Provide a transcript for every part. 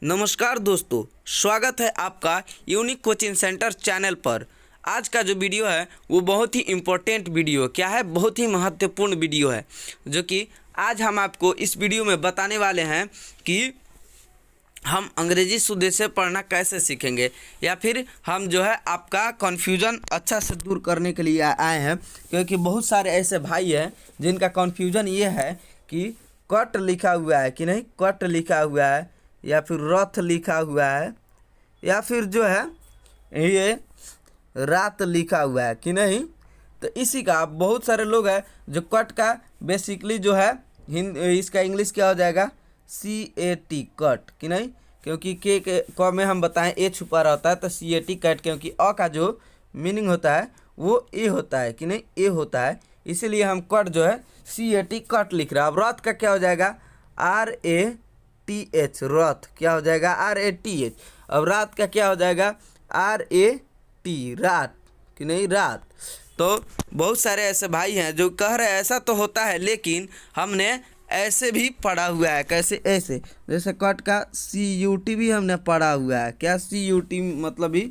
नमस्कार दोस्तों, स्वागत है आपका यूनिक कोचिंग सेंटर चैनल पर। आज का जो वीडियो है वो बहुत ही इम्पोर्टेंट वीडियो क्या है, बहुत ही महत्वपूर्ण वीडियो है, जो कि आज हम आपको इस वीडियो में बताने वाले हैं कि हम अंग्रेजी शुद्ध से पढ़ना कैसे सीखेंगे, या फिर हम जो है आपका कन्फ्यूज़न अच्छा से दूर करने के लिए आए हैं। क्योंकि बहुत सारे ऐसे भाई हैं जिनका कन्फ्यूज़न ये है कि कट लिखा हुआ है कि नहीं, कट लिखा हुआ है या फिर रथ लिखा हुआ है या फिर जो है ये रात लिखा हुआ है कि नहीं। तो इसी का बहुत सारे लोग हैं जो कट का बेसिकली जो है इसका इंग्लिश क्या हो जाएगा, CAT कट कि नहीं, क्योंकि के क में हम बताएं ए छुपा रहता है तो CAT कट, क्योंकि अ का जो मीनिंग होता है वो ए होता है कि नहीं, ए होता है, इसीलिए हम कट जो है CAT कट लिख रहा है। अब रात का क्या हो जाएगा, RATH रथ क्या हो जाएगा, RATH। अब रात का क्या हो जाएगा, RAT रात कि नहीं, रात। तो बहुत सारे ऐसे भाई हैं जो कह रहे हैं ऐसा तो होता है, लेकिन हमने ऐसे भी पढ़ा हुआ है। कैसे, ऐसे जैसे कट का CUT भी हमने पढ़ा हुआ है। क्या CUT मतलब भी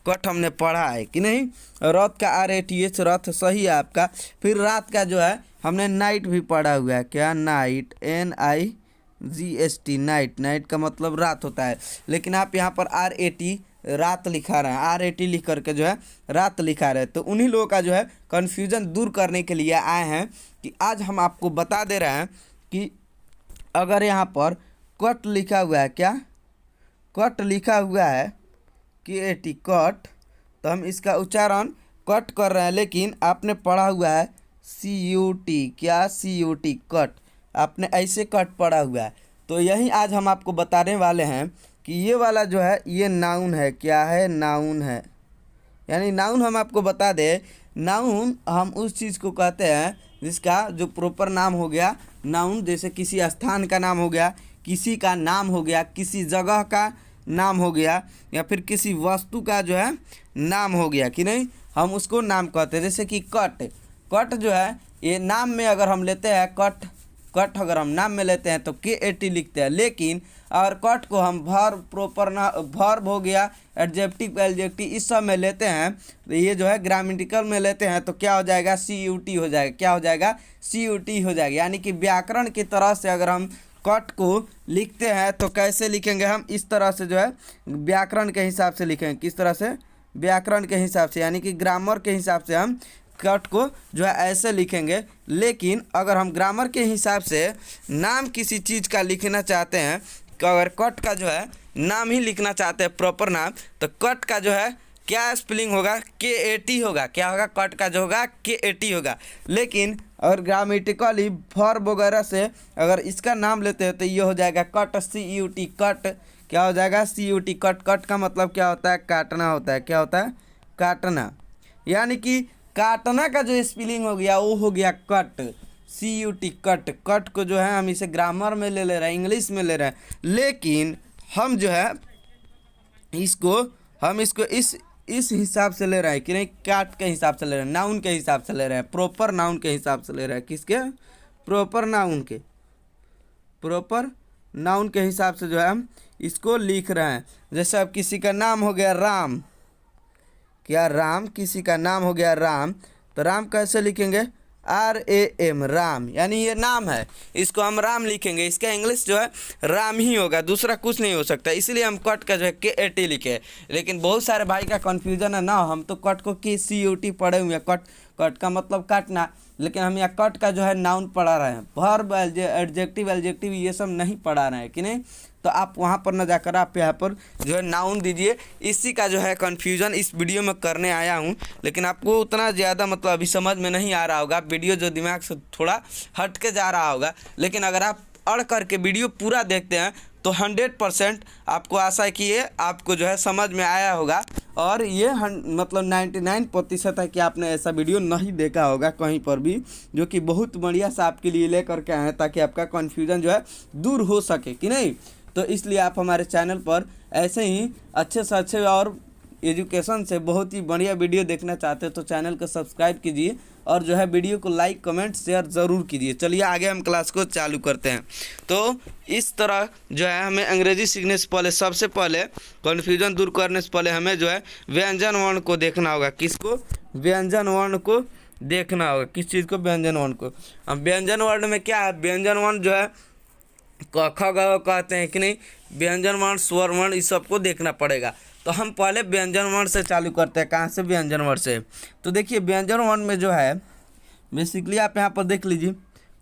कट हमने पढ़ा है कि नहीं। रात का RATH रथ सही है आपका। फिर रात का जो है हमने नाइट भी पढ़ा हुआ है। क्या, नाइट NIGHT नाइट, नाइट का मतलब रात होता है, लेकिन आप यहाँ पर RAT रात लिखा रहे हैं, RAT लिख करके जो है रात लिखा रहे हैं। तो उन्हीं लोगों का जो है कन्फ्यूज़न दूर करने के लिए आए हैं कि आज हम आपको बता दे रहे हैं कि अगर यहाँ पर कट लिखा हुआ है, क्या कट लिखा हुआ है KAT कट, तो हम इसका उच्चारण कट कर रहे हैं, लेकिन आपने पढ़ा हुआ है CUT, क्या CUT कट, आपने ऐसे कट पढ़ा हुआ है। तो यही आज हम आपको बताने वाले हैं कि ये वाला जो है ये नाउन है। क्या है, नाउन है। यानी नाउन हम आपको बता दें, नाउन हम उस चीज़ को कहते हैं जिसका जो प्रॉपर नाम हो गया नाउन, जैसे किसी स्थान का नाम हो गया, किसी का नाम हो गया, किसी जगह का नाम हो गया, या फिर किसी वस्तु का जो है नाम हो गया कि नहीं, हम उसको नाम कहते हैं। जैसे कि कट, कट जो है ये नाम में अगर हम लेते हैं कट, कट अगर हम नाम में लेते हैं तो KAT लिखते हैं, लेकिन अगर कट को हम वर्ब, प्रॉपर ना वर्ब हो गया, एडजेक्टिव, एडजेक्टिव इस सब में लेते हैं, तो ये जो है ग्रामेटिकल में लेते हैं तो क्या हो जाएगा, CUT हो जाएगा। क्या हो जाएगा, CUT हो जाएगा। यानी कि व्याकरण की तरह से अगर हम कट को लिखते हैं तो कैसे लिखेंगे, हम इस तरह से जो है व्याकरण के हिसाब से लिखेंगे। किस तरह से, व्याकरण के हिसाब से, यानी कि ग्रामर के हिसाब से हम कट को जो है ऐसे लिखेंगे। लेकिन अगर हम ग्रामर के हिसाब से नाम किसी चीज़ का लिखना चाहते हैं, अगर कट का जो है नाम ही लिखना चाहते हैं प्रॉपर नाम, तो कट का जो है क्या स्पेलिंग होगा, KAT होगा। क्या होगा, कट का जो होगा KAT होगा। लेकिन अगर ग्रामेटिकली वर्ब वगैरह से अगर इसका नाम लेते हैं तो ये हो जाएगा कट, CUT कट। क्या हो जाएगा, CUT कट। कट का मतलब क्या होता है, काटना होता है। क्या होता है, काटना। यानी कि काटना का जो स्पेलिंग हो गया वो हो गया कट, CUT कट। कट को जो है हम इसे ग्रामर में ले रहे हैं, इंग्लिश में ले रहे हैं, लेकिन हम जो है इसको इस हिसाब से ले रहे हैं कि नहीं, काट के हिसाब से ले रहे हैं, नाउन के हिसाब से ले रहे हैं, प्रॉपर नाउन के हिसाब से ले रहे हैं। किसके, प्रॉपर नाउन के, प्रॉपर नाउन के हिसाब से जो है हम इसको लिख रहे हैं। जैसे अब किसी का नाम हो गया राम, क्या राम, किसी का नाम हो गया राम, तो राम कैसे लिखेंगे, RAM राम, यानी ये नाम है, इसको हम राम लिखेंगे। इसका इंग्लिश जो है राम ही होगा, दूसरा कुछ नहीं हो सकता, इसलिए हम कट का जो है KAT लिखे। लेकिन बहुत सारे भाई का कन्फ्यूजन है ना, हम तो कट को CUT पढ़े हुए हैं, कट, कट का मतलब काटना, लेकिन हम यहाँ कट का जो है नाउन पढ़ा रहे हैं, वर्ब, एडजेक्टिव, एडजेक्टिव ये सब नहीं पढ़ा रहे हैं कि नहीं। तो आप वहाँ पर न जाकर आप यहाँ पर जो है नाउन दीजिए। इसी का जो है कन्फ्यूज़न इस वीडियो में करने आया हूँ, लेकिन आपको उतना ज़्यादा मतलब अभी समझ में नहीं आ रहा होगा, वीडियो जो दिमाग से थोड़ा हट के जा रहा होगा। लेकिन अगर आप अड़ करके वीडियो पूरा देखते हैं तो 100% आपको आशा है कि ये आपको जो है समझ में आया होगा, और ये मतलब 99% है कि आपने ऐसा वीडियो नहीं देखा होगा कहीं पर भी, जो कि बहुत बढ़िया सा आपके लिए ले करके आए हैं ताकि आपका कन्फ्यूज़न जो है दूर हो सके कि नहीं। तो इसलिए आप हमारे चैनल पर ऐसे ही अच्छे से अच्छे और एजुकेशन से बहुत ही बढ़िया वीडियो देखना चाहते हो तो चैनल को सब्सक्राइब कीजिए और जो है वीडियो को लाइक कमेंट शेयर ज़रूर कीजिए। चलिए आगे हम क्लास को चालू करते हैं। तो इस तरह जो है हमें अंग्रेजी सीखने से पहले सबसे पहले कन्फ्यूजन दूर करने से पहले हमें जो है व्यंजन वर्ण को देखना होगा। किसको? व्यंजन वर्ण को देखना होगा। किस चीज़ को? व्यंजन वर्ण को। अब व्यंजन वर्ण में क्या है? व्यंजन वर्ण जो है क ख ग कहते हैं कि नहीं, व्यंजन वर्ण स्वर वर्ण इस सबको देखना पड़ेगा। तो हम पहले व्यंजन वर्ण से चालू करते हैं। कहाँ से? व्यंजन वर्ण से। तो देखिए व्यंजन वर्ण में जो है बेसिकली आप यहाँ पर देख लीजिए,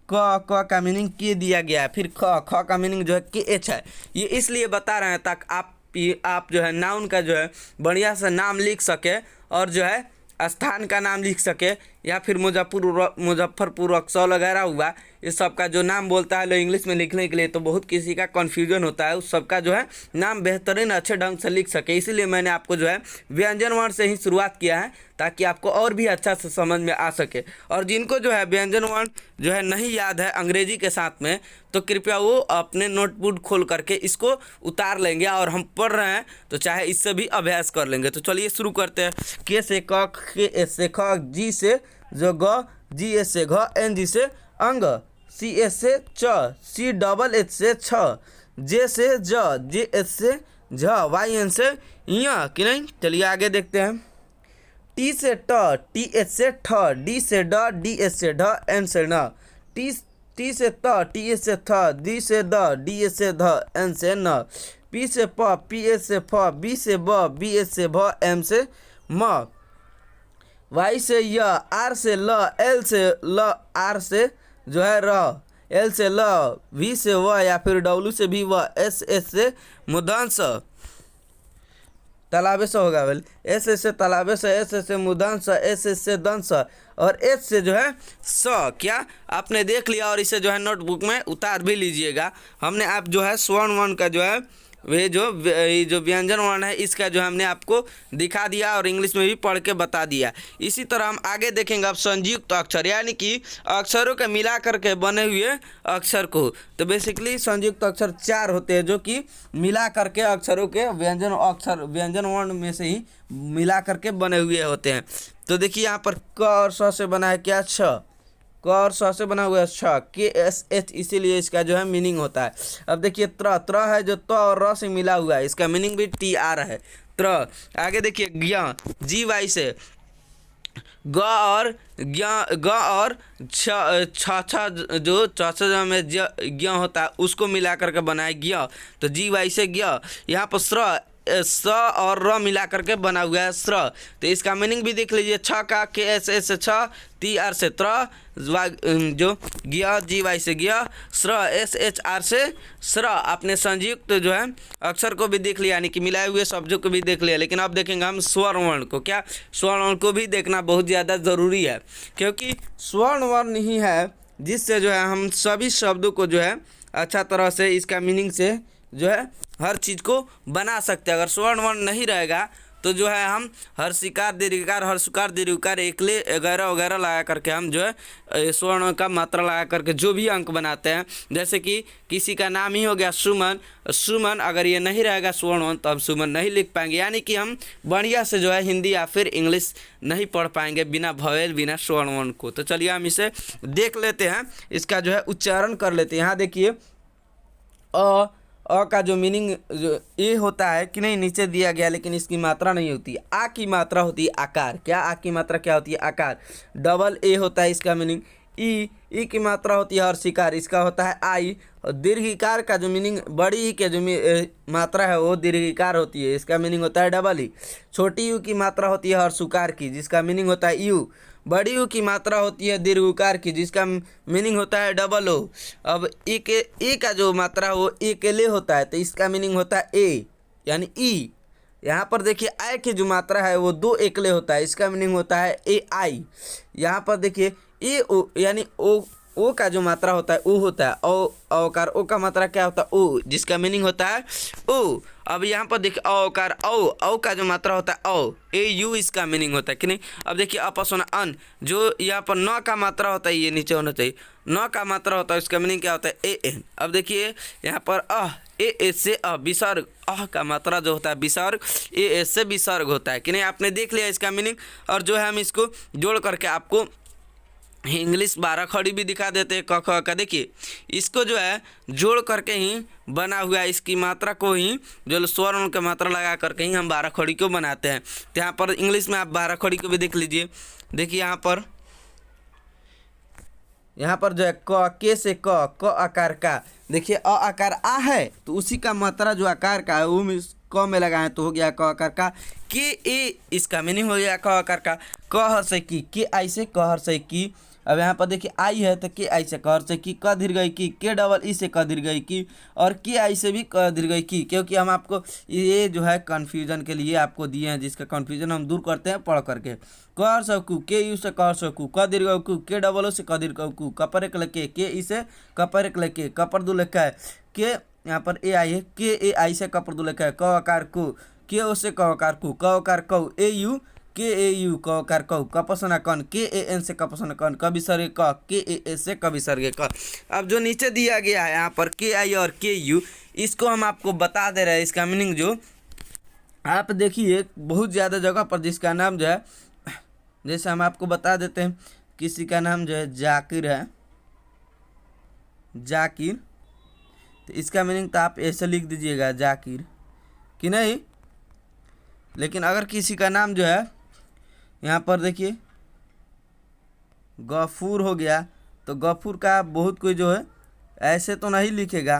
क का मीनिंग के दिया गया है, फिर ख का मीनिंग जो है के एच है। ये इसलिए बता रहे हैं ताकि आप जो है नाउन का जो है बढ़िया से नाम लिख सके और जो है स्थान का नाम लिख सके, या फिर मुजफ्फरपुर रक्सौल वगैरह हुआ, इस सब का जो नाम बोलता है लोग इंग्लिश में लिखने के लिए तो बहुत किसी का कन्फ्यूजन होता है, उस सब का जो है नाम बेहतरीन अच्छे ढंग से लिख सके। इसीलिए मैंने आपको जो है व्यंजन वर्ण से ही शुरुआत किया है ताकि आपको और भी अच्छा से समझ में आ सके। और जिनको जो है व्यंजन वर्ण जो है नहीं याद है अंग्रेजी के साथ में, तो कृपया वो अपने नोटबुक खोल करके इसको उतार लेंगे और हम पढ़ रहे हैं तो चाहे इससे भी अभ्यास कर लेंगे। तो चलिए शुरू करते हैं। के से क, के एस से ख, जी से जो ग, जी एस से घ, एन जी से अंग, सी एस से च, सी डबल एच से छ, जे से ज, जे एस से झ, वाई एन से य, कि नहीं। चलिए आगे देखते हैं। टी से ट, टी एच से ठ, डी से ड, डी एस से ढ, एन से न, टी से त, टी एच से थ, डी से द, डी एस से ध, एन से न, पी से प, पी एच से फ, बी से ब, बी एच से भ, एम से म, वाई से य, आर से ल, एल से ल, आर से जो है र, एल से ल, वी से व या फिर डब्ल्यू से भी व, एस एस से मुदंस तालाबे से होगा वेल, एस एस से तालाबे से, एस एस से मुदंस, एस एस से दंस और एच से जो है स। क्या आपने देख लिया? और इसे जो है नोटबुक में उतार भी लीजिएगा। हमने आप जो है स्वर्ण वर्ण का जो है वे जो व्यंजन वर्ण है इसका जो हमने आपको दिखा दिया और इंग्लिश में भी पढ़ के बता दिया। इसी तरह हम आगे देखेंगे अब संयुक्त अक्षर, यानी कि अक्षरों के मिला करके बने हुए अक्षर को। तो बेसिकली संयुक्त अक्षर 4 होते हैं जो कि मिला करके अक्षरों के व्यंजन वर्ण में से ही मिला करके बने हुए होते हैं। तो देखिए यहाँ पर क और स से बना है क्या? छ। क और स से बना हुआ है छ, के एस एच, इसीलिए इसका जो है मीनिंग होता है। अब देखिए त्र है जो त और र से मिला हुआ है, इसका मीनिंग भी टी आर है, त्र। आगे देखिए ज्ञ, जी वाई से ग और छ जो च में ज्ञ होता है उसको मिला करके बनाए ज्ञ, तो जी वाई से ज्ञ। यहाँ पर स और र मिला करके बना हुआ है स्र, तो इसका मीनिंग भी देख लीजिए। छ का के एस एस से छ, टी आर से त्र, जो गिया, जी वाई से गिया, स्र एस एच आर से स्र। आपने संयुक्त जो है अक्षर को भी देख लिया, यानी कि मिलाए हुए शब्दों को भी देख लिया। लेकिन अब देखेंगे हम स्वर्ण वर्ण को। क्या स्वर्ण वर्ण को भी देखना बहुत ज़्यादा ज़रूरी है, क्योंकि स्वर्ण वर्ण ही है जिससे जो है हम सभी शब्दों को जो है अच्छा तरह से इसका मीनिंग से जो है हर चीज़ को बना सकते हैं। अगर स्वर्ण वर्ण नहीं रहेगा तो जो है हम हर शिकार दीर्घकार, हर सुकार दीर्घकार, एकले वगैरह वगैरह लगा करके हम जो है स्वर्ण का मात्रा लगा करके जो भी अंक बनाते हैं, जैसे कि किसी का नाम ही हो गया सुमन, सुमन अगर ये नहीं रहेगा स्वर्ण वर्ण तो हम सुमन नहीं लिख पाएंगे, यानी कि हम बढ़िया से जो है हिंदी या फिर इंग्लिश नहीं पढ़ पाएंगे बिना भवेल बिना स्वर्ण वर्ण को। तो चलिए हम इसे देख लेते हैं, इसका जो है उच्चारण कर लेते हैं। यहाँ देखिए अ का जो मीनिंग जो ए होता है कि नहीं, नीचे दिया गया, लेकिन इसकी मात्रा नहीं होती। आ की मात्रा होती है आकार। क्या आ की मात्रा क्या होती है? आकार। डबल ए होता है इसका मीनिंग। ई की मात्रा होती है हर्षिकार, इसका होता है आई। और दीर्घिकार का जो मीनिंग, बड़ी ई के जो मात्रा है वो दीर्घिकार होती है, इसका मीनिंग होता है डबल ई। छोटी यू की मात्रा होती है हर्षुकार की, जिसका मीनिंग होता है यू। बड़ी यू की मात्रा होती है दीर्घकार की, जिसका मीनिंग होता है डबल ओ। अब ए का जो मात्रा है वो अकेले होता है, तो इसका मीनिंग होता है ए यानी ई। यहाँ पर देखिए आई की जो मात्रा है वो 2 एकले होता है, इसका मीनिंग होता है ए आई। यहाँ पर देखिए ए ओ यानी ओ का जो मात्रा होता है ओ होता है औकार। ओ का मात्रा क्या होता है? ओ, जिसका मीनिंग होता है ओ। अब यहाँ पर देखिए औकार औ का जो मात्रा होता है औ, ए यू इसका मीनिंग होता है कि नहीं। अब देखिए अपसोना अन, जो यहाँ पर न का मात्रा होता है ये नीचे होना चाहिए, न का मात्रा होता है इसका मीनिंग क्या होता है? A N. अब देखिए यहाँ पर ए से विसर्ग, का मात्रा जो होता है विसर्ग, ए से विसर्ग होता है कि नहीं। आपने देख लिया इसका मीनिंग, और जो है हम इसको जोड़ करके आपको इंग्लिश 12 खड़ी भी दिखा देते हैं क ख का। देखिए इसको जो है जोड़ करके ही बना हुआ है, इसकी मात्रा को ही जो स्वर्ण की मात्रा लगा करके ही हम 12 खड़ी को बनाते हैं। तो यहाँ पर इंग्लिश में आप 12 खड़ी को भी देख लीजिए। देखिए यहाँ पर जो है के से क आकार का, देखिए अ आकार आ है तो उसी का मात्रा जो आकार का है वो क में लगाएं तो हो गया क आकार का। के ए इसका मीनिंग हो गया क आकार का। क हर से की, के आई से क हर से की। अब यहाँ पर देखिए आई है तो के आई से क हर से की, क दीर्घई की, के डबल ई से क दीर्घई की, और के आई से भी क दीर्घई की। क्योंकि हम आपको ये जो है कन्फ्यूजन के लिए आपको दिए हैं, जिसका कन्फ्यूजन हम दूर करते हैं पढ़ करके। क हर सकू, के यू से क हर सकू, क दीर्घ कु, के डबल ओ से क दीर्घ कु, कपर एक लके, के ई से कपर एक लके, कपर दो लेखा है, के यहाँ पर ए आई है, के ए आई से कपर दो लेखा है, क आकार को, के ओ से क आकार को, क आकार कौ, ए यू, के ए यू क आकार कौ, कपसना कन, के ए एन से कपसना कन, क विसर्ग क, के ए एस से क विसर्ग क। अब जो नीचे दिया गया है यहाँ पर के आई और के यू, इसको हम आपको बता दे रहे हैं इसका मीनिंग। जो आप देखिए बहुत ज़्यादा जगह पर जिसका नाम जो है, जैसे हम आपको बता देते हैं, किसी का नाम जो है जाकिर है, जाकिर, तो इसका मीनिंग तो आप ऐसे लिख दीजिएगा जाकिर कि नहीं। लेकिन अगर किसी का नाम जो है यहाँ पर देखिए गफूर हो गया, तो गफूर का बहुत कोई जो है ऐसे तो नहीं लिखेगा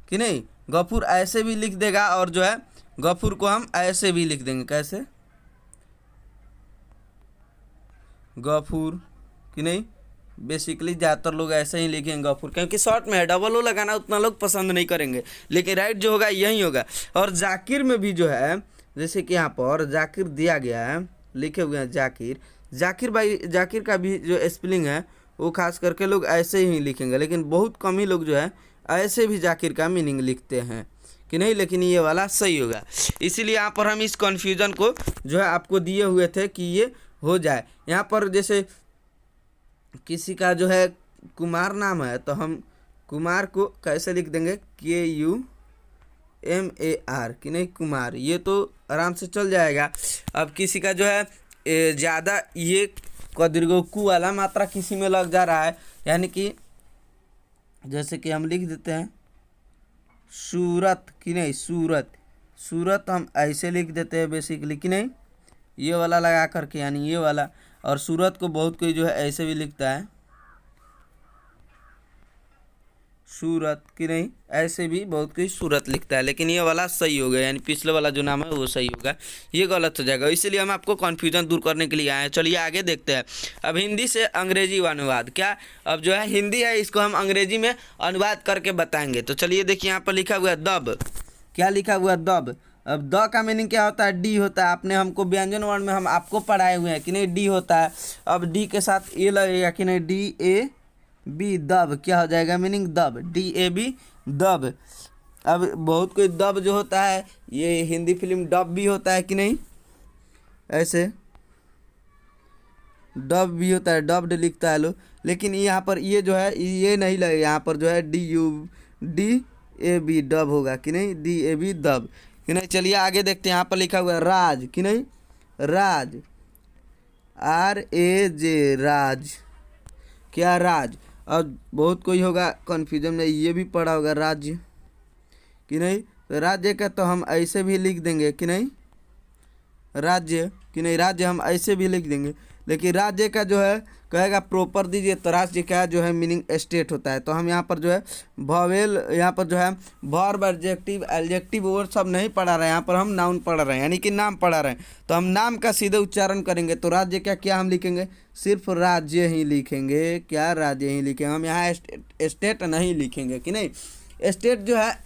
कि नहीं, गफूर ऐसे भी लिख देगा, और जो है गफूर को हम ऐसे भी लिख देंगे, कैसे, गफूर कि नहीं। बेसिकली ज़्यादातर लोग ऐसे ही लिखेंगे गफूर, क्योंकि शॉर्ट में है, डबल ओ लगाना उतना लोग पसंद नहीं करेंगे, लेकिन राइट जो होगा यही होगा। और जाकिर में भी जो है, जैसे कि यहाँ पर जाकिर दिया गया है, लिखे हुए हैं जाकिर, जाकिर भाई, जाकिर का भी जो स्पेलिंग है वो खास करके लोग ऐसे ही लिखेंगे, लेकिन बहुत कम ही लोग जो है ऐसे भी जाकिर का मीनिंग लिखते हैं कि नहीं। लेकिन ये वाला सही होगा, इसीलिए यहाँ पर हम इस कन्फ्यूज़न को जो है आपको दिए हुए थे कि ये हो जाए। यहाँ पर जैसे किसी का जो है कुमार नाम है, तो हम कुमार को कैसे लिख देंगे, के यू एम ए आर कि नहीं, कुमार, ये तो आराम से चल जाएगा। अब किसी का जो है ज़्यादा ये कदीर्घकु वाला मात्रा किसी में लग जा रहा है, यानी कि जैसे कि हम लिख देते हैं सूरत कि नहीं, सूरत, सूरत हम ऐसे लिख देते हैं बेसिकली कि नहीं, ये वाला लगा करके, यानी ये वाला। और सूरत को बहुत कोई जो है ऐसे भी लिखता है, सूरत कि नहीं, ऐसे भी बहुत कोई सूरत लिखता है, लेकिन ये वाला सही होगा, यानी पिछले वाला जो नाम है वो सही होगा, ये गलत हो जाएगा। इसीलिए हम आपको कन्फ्यूजन दूर करने के लिए आए हैं। चलिए आगे देखते हैं। अब हिंदी से अंग्रेजी अनुवाद, क्या अब जो है हिंदी है इसको हम अंग्रेजी में अनुवाद करके बताएंगे। तो चलिए देखिए यहाँ पर लिखा हुआ है दब, क्या लिखा हुआ है दब। अब द का मीनिंग क्या होता है, डी होता है, आपने हमको व्यंजन वर्ण में हम आपको पढ़ाए हुए हैं कि नहीं, डी होता है। अब डी के साथ ए लगेगा कि नहीं, डी ए बी, दब, क्या हो जाएगा मीनिंग, दब, डी ए बी, दब। अब बहुत कोई दब जो होता है, ये हिंदी फिल्म डब भी होता है कि नहीं, ऐसे डब भी होता है, डब्ड लिखता है लो, लेकिन यहाँ पर ये जो है ये नहीं लगेगा, यहाँ पर जो है डी ए बी डब होगा कि नहीं, डी ए बी दब कि नहीं। चलिए आगे देखते हैं। यहाँ पर लिखा हुआ है राज कि नहीं, राज, आर ए जे, राज, क्या राज। अब बहुत कोई होगा कन्फ्यूजन में, ये भी पढ़ा होगा राज्य कि नहीं, तो राज्य का तो हम ऐसे भी लिख देंगे कि नहीं, राज्य कि नहीं, राज्य हम ऐसे भी लिख देंगे, लेकिन राज्य का जो है कहेगा प्रॉपर दीजिए, तो राज्य का जो है मीनिंग स्टेट होता है। तो हम यहाँ पर जो है वॉवेल, यहाँ पर जो है वर्ब, एडजेक्टिव, एडजेक्टिव और सब नहीं पढ़ा रहे हैं, यहाँ पर हम नाउन पढ़ा रहे हैं, यानी कि नाम पढ़ा रहे हैं। तो हम नाम का सीधे उच्चारण करेंगे, तो राज्य का क्या हम लिखेंगे, सिर्फ राज्य ही लिखेंगे, क्या राज्य ही लिखेंगे, हम यहाँ स्टेट नहीं लिखेंगे कि नहीं। स्टेट जो है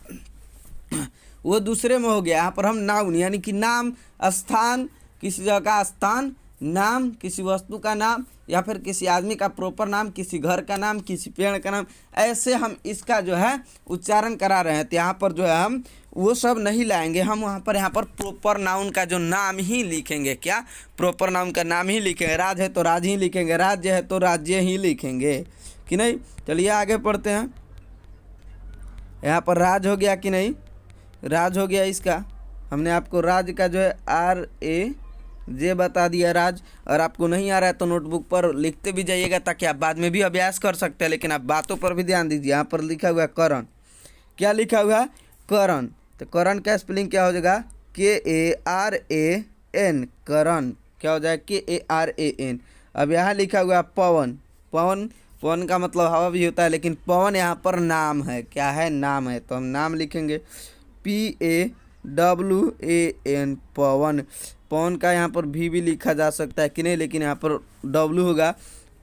वो दूसरे में हो गया, यहाँ पर हम नाउन यानी कि नाम, स्थान, किसी जगह का स्थान, नाम, किसी वस्तु का नाम, या फिर किसी आदमी का प्रॉपर नाम, किसी घर का नाम, किसी पेड़ का नाम, ऐसे हम इसका जो है उच्चारण करा रहे हैं। तो यहाँ पर जो है हम वो सब नहीं लाएंगे, हम यहाँ पर प्रॉपर नाउन का जो नाम ही लिखेंगे, क्या प्रॉपर नाउन का नाम ही लिखेंगे। राज है तो राज ही लिखेंगे, राज्य है तो राज्य ही लिखेंगे कि नहीं। चलिए आगे पढ़ते हैं। यहाँ पर राज हो गया कि नहीं, राज हो गया, इसका हमने आपको राज का जो है ये बता दिया राज। और आपको नहीं आ रहा है तो नोटबुक पर लिखते भी जाइएगा ताकि आप बाद में भी अभ्यास कर सकते हैं, लेकिन आप बातों पर भी ध्यान दीजिए। यहाँ पर लिखा हुआ है करण। क्या लिखा हुआ है? करण। तो करण का स्पेलिंग क्या हो जाएगा? KARAN, करण। क्या हो जाएगा? KARAN। अब यहाँ लिखा हुआ है पवन। पवन, पवन का मतलब हवा भी होता है, लेकिन पवन यहाँ पर नाम है। क्या है? नाम है। तो हम नाम लिखेंगे PAWAN, पवन। पवन का यहाँ पर भी लिखा जा सकता है कि नहीं, लेकिन यहाँ पर W होगा,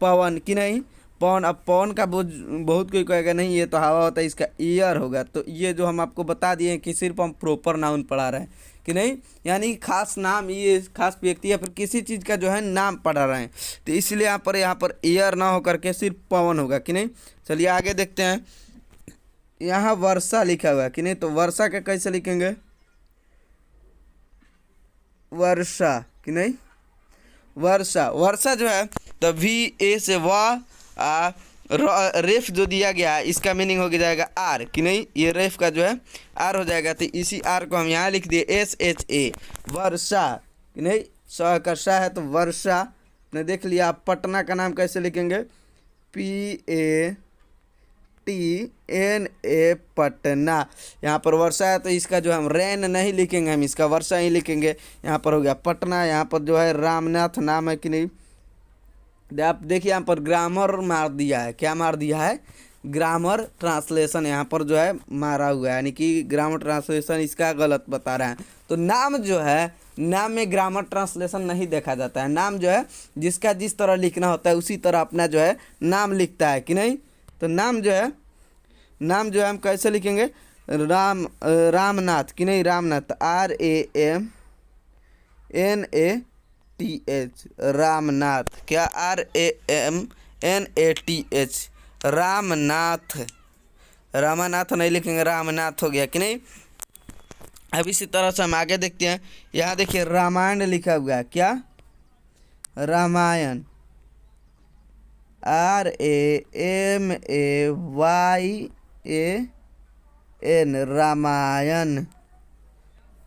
पवन कि नहीं। पवन, अब पवन का बहुत कोई कहेगा नहीं ये तो हवा होता है, इसका ईयर होगा। तो ये जो हम आपको बता दिए कि सिर्फ हम प्रॉपर नाउन पढ़ा रहे हैं कि नहीं, यानी खास नाम, ये खास व्यक्ति या फिर किसी चीज़ का जो है नाम पढ़ा रहे हैं, तो इसलिए यहाँ पर ईयर ना होकर के सिर्फ पवन होगा कि नहीं। चलिए आगे देखते हैं। यहाँ वर्षा लिखा हुआ है कि नहीं, तो वर्षा का कैसे लिखेंगे? वर्षा कि नहीं, वर्षा। वर्षा जो है तो VA से रेफ जो दिया गया है इसका मीनिंग हो जाएगा आर कि नहीं, ये रेफ का जो है आर हो जाएगा। तो इसी आर को हम यहाँ लिख दिए SHA, वर्षा कि नहीं। स का सा है तो वर्षा ने देख लिया। आप पटना का नाम कैसे लिखेंगे? PATNA, पटना। यहाँ पर वर्षा है तो इसका जो हम रैन नहीं लिखेंगे, हम इसका वर्षा ही लिखेंगे। यहाँ पर हो गया पटना। यहाँ पर जो है रामनाथ नाम है कि नहीं। आप देखिए यहाँ पर ग्रामर मार दिया है। क्या मार दिया है? ग्रामर ट्रांसलेशन यहाँ पर जो है मारा हुआ है, यानी कि ग्रामर ट्रांसलेशन इसका गलत बता रहा है। तो नाम जो है, नाम में ग्रामर ट्रांसलेशन नहीं देखा जाता है। नाम जो है जिसका जिस तरह लिखना होता है उसी तरह अपना जो है नाम लिखता है कि नहीं। तो नाम जो है हम कैसे लिखेंगे? रामनाथ कि नहीं, रामनाथ, RAMNATH, रामनाथ। क्या? RAMNATH, रामनाथ। रामानाथ नहीं लिखेंगे, रामनाथ हो गया कि नहीं। अब इसी तरह से हम आगे देखते हैं। यहाँ देखिए रामायण लिखा हुआ है। क्या? रामायण, RAMAYAN, रामायण।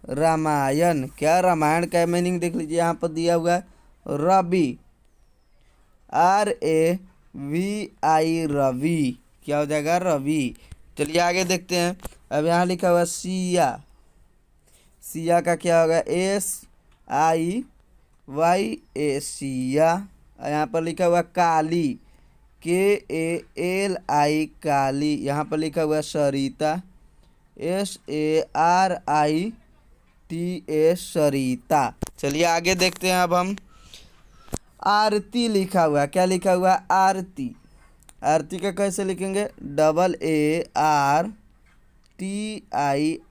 रामायण। क्या? रामायण का मीनिंग देख लीजिए, यहाँ पर दिया हुआ है रवि, RAVI, रवि। क्या हो जाएगा? रवि। चलिए आगे देखते हैं। अब यहाँ लिखा हुआ सिया। सिया का क्या होगा? SIYA, सिया। यहाँ पर लिखा हुआ काली, KALI, काली। यहाँ पर लिखा हुआ सरिता, SARITA, सरिता। चलिए आगे देखते हैं। अब हम आरती लिखा हुआ है। क्या लिखा हुआ है? आरती। आरती का कैसे लिखेंगे? ARTI,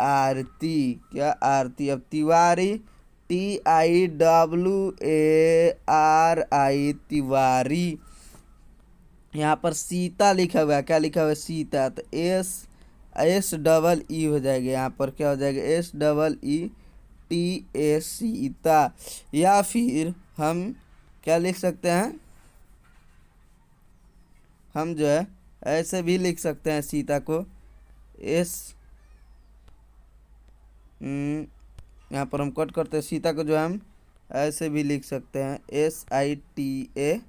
आरती। क्या? आरती। अब तिवारी, TIWARI, तिवारी। यहाँ पर सीता लिखा हुआ है। क्या लिखा हुआ है? सीता। तो SEE हो जाएगा। यहाँ पर क्या हो जाएगा? SEETA, सीता। या फिर हम क्या लिख सकते हैं? हम जो है ऐसे भी लिख सकते हैं सीता को। यहाँ पर हम कट करते हैं। सीता को जो हम ऐसे भी लिख सकते हैं, SITA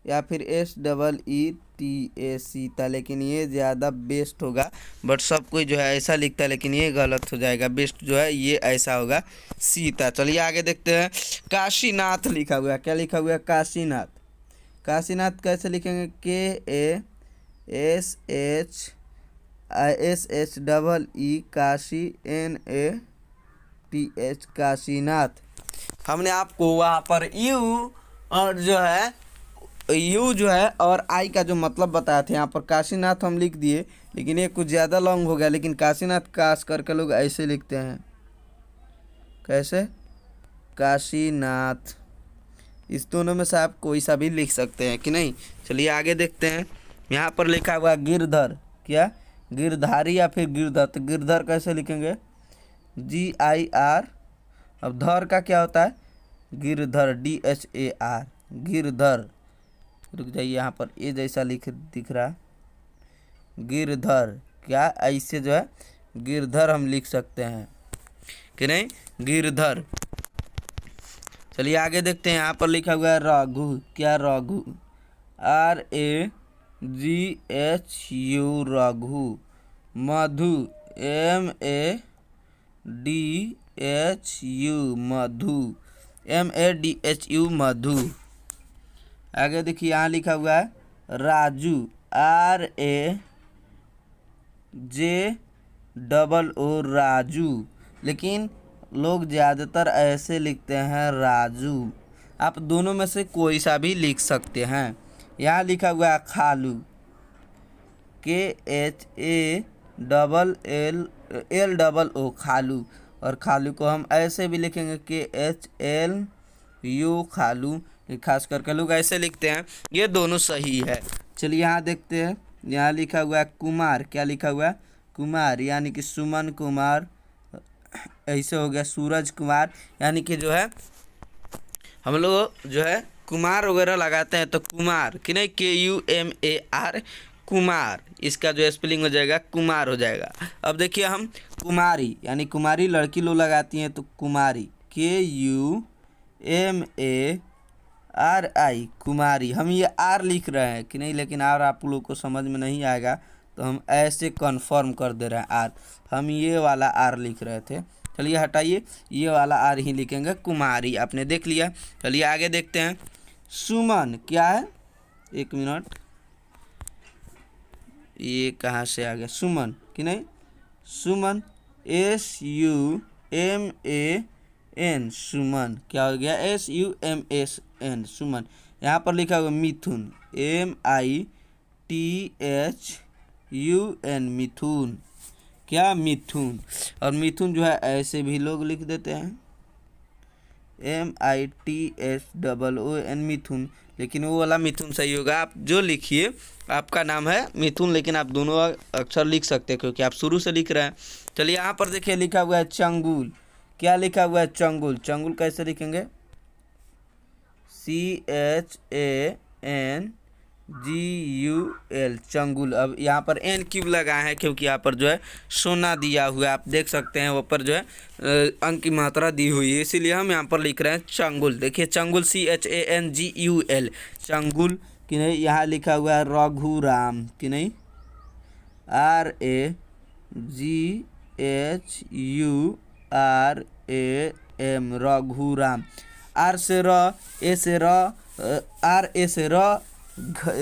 या फिर SEETA, सीता। लेकिन ये ज़्यादा बेस्ट होगा, बट सब कोई जो है ऐसा लिखता है, लेकिन ये गलत हो जाएगा। बेस्ट जो है ये ऐसा होगा, सीता। चलिए आगे देखते हैं। काशीनाथ लिखा हुआ है। क्या लिखा हुआ है? काशीनाथ। काशीनाथ कैसे लिखेंगे? KASHSHEE, Kashi, NATH, Kashinath. हमने आपको वहाँ पर यू और जो है और आई का जो मतलब बताया था, यहाँ पर काशीनाथ हम लिख दिए, लेकिन ये कुछ ज़्यादा लॉन्ग हो गया। लेकिन काशीनाथ काश करके लोग ऐसे लिखते हैं। कैसे? काशीनाथ। इस दोनों में से आप कोई सा भी लिख सकते हैं कि नहीं। चलिए आगे देखते हैं। यहाँ पर लिखा हुआ गिरधर। क्या? गिरधारी या फिर गिरधर। तो गिरधर कैसे लिखेंगे? GIR। अब धर का क्या होता है? गिरधर, DHAR, गिरधर। रुक जाइए, यहाँ पर ए जैसा दिख रहा, गिरधर। क्या? ऐसे जो है गिरधर हम लिख सकते हैं कि नहीं, गिरधर। चलिए आगे देखते हैं। यहाँ पर लिखा हुआ है रघु। क्या रघु? RAGHU रघु। मधु MADHU मधु। MADHU मधु। आगे देखिए यहाँ लिखा हुआ है राजू। RAJOO राजू, लेकिन लोग ज़्यादातर ऐसे लिखते हैं राजू। आप दोनों में से कोई सा भी लिख सकते हैं। यहाँ लिखा हुआ है खालू। KHALLO खालू। और खालू को हम ऐसे भी लिखेंगे KHLU खालू। खास करके लोग ऐसे लिखते हैं। ये दोनों सही है। चलिए यहाँ देखते हैं। यहाँ लिखा हुआ है कुमार। क्या लिखा हुआ है? कुमार, यानी कि सुमन कुमार। ऐसे हो गया सूरज कुमार, यानी कि जो है हम लोग जो है कुमार वगैरह लगाते हैं तो कुमार कि नहीं, KUMAR कुमार। इसका जो स्पेलिंग हो जाएगा कुमार हो जाएगा। अब देखिए हम कुमारी, यानी कुमारी लड़की लोग लगाती हैं तो कुमारी KUMARI कुमारी। हम ये आर लिख रहे हैं कि नहीं, लेकिन आर आप लोग को समझ में नहीं आएगा तो हम ऐसे कन्फर्म कर दे रहे हैं आर। हम ये वाला आर लिख रहे थे। चलिए हटाइए, ये वाला आर ही लिखेंगे कुमारी। आपने देख लिया। चलिए आगे देखते हैं। सुमन क्या है? एक मिनट, ये कहाँ से आ गया? सुमन कि नहीं, सुमन SUMAN सुमन। क्या हो गया? SUMAN सुमन। यहाँ पर लिखा हुआ मिथुन MITHUN मिथुन। क्या? मिथुन। और मिथुन जो है ऐसे भी लोग लिख देते हैं MITHOON मिथुन, लेकिन वो वाला मिथुन सही होगा। आप जो लिखिए, आपका नाम है मिथुन, लेकिन आप दोनों अक्षर लिख सकते हैं क्योंकि आप शुरू से लिख रहे हैं। चलिए यहाँ पर देखिए लिखा हुआ है चंगुल। क्या लिखा हुआ है? चंगुल। चंगुल कैसे लिखेंगे? CHANGUL चंगुल। अब यहाँ पर एन क्यों लगा है? क्योंकि यहाँ पर जो है सोना दिया हुआ है, आप देख सकते हैं। ऊपर जो है अंक की मात्रा दी हुई है, इसीलिए हम यहाँ पर लिख रहे हैं चंगुल। देखिए चंगुल CHANGUL चंगुल कि नहीं। यहाँ लिखा हुआ है रघुराम कि नहीं, RAGHURAM रघुराम। आर से र, ए से र, RA से र,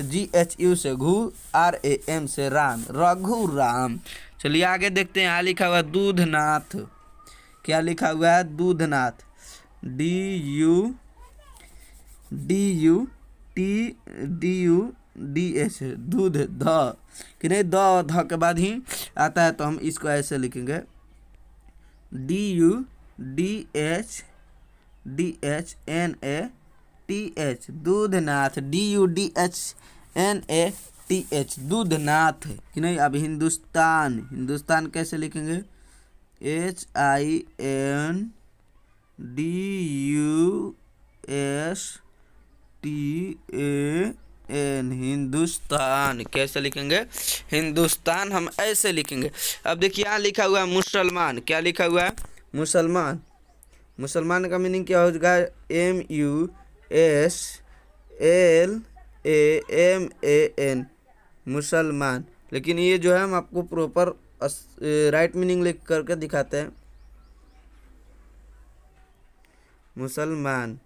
GHU से घू, RAM से राम, रघुराम। चलिए आगे देखते हैं। यहाँ लिखा हुआ है दूधनाथ। क्या लिखा हुआ है? दूधनाथ DUDUTDUDH दूध ध कि नहीं, ध के बाद ही आता है तो हम इसको ऐसे लिखेंगे DUDHNATH दूधनाथ। DUDHNATH दूधनाथ कि नहीं। अब हिंदुस्तान। हिंदुस्तान कैसे लिखेंगे? HINDUSTAN हिंदुस्तान। कैसे लिखेंगे? हिंदुस्तान हम ऐसे लिखेंगे। अब देखिए यहाँ लिखा हुआ है मुसलमान। क्या लिखा हुआ है? मुसलमान। मुसलमान का मीनिंग क्या होगा? MUSLAMAN मुसलमान। लेकिन ये जो है हम आपको प्रॉपर राइट मीनिंग लिख करके दिखाते हैं। मुसलमान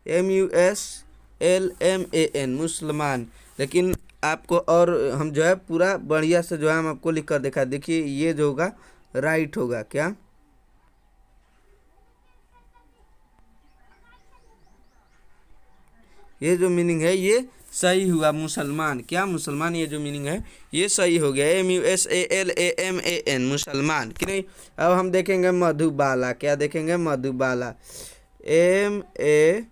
MUSLMAN मुसलमान। लेकिन आपको और हम जो है पूरा बढ़िया से जो है हम आपको लिख कर दिखा। देखिए ये जो होगा राइट होगा। क्या? ये जो मीनिंग है ये सही हुआ मुसलमान। क्या? मुसलमान। ये जो मीनिंग है ये सही हो गया MUSALAMAN मुसलमान कि नहीं। अब हम देखेंगे मधुबाला। क्या देखेंगे? मधुबाला MA,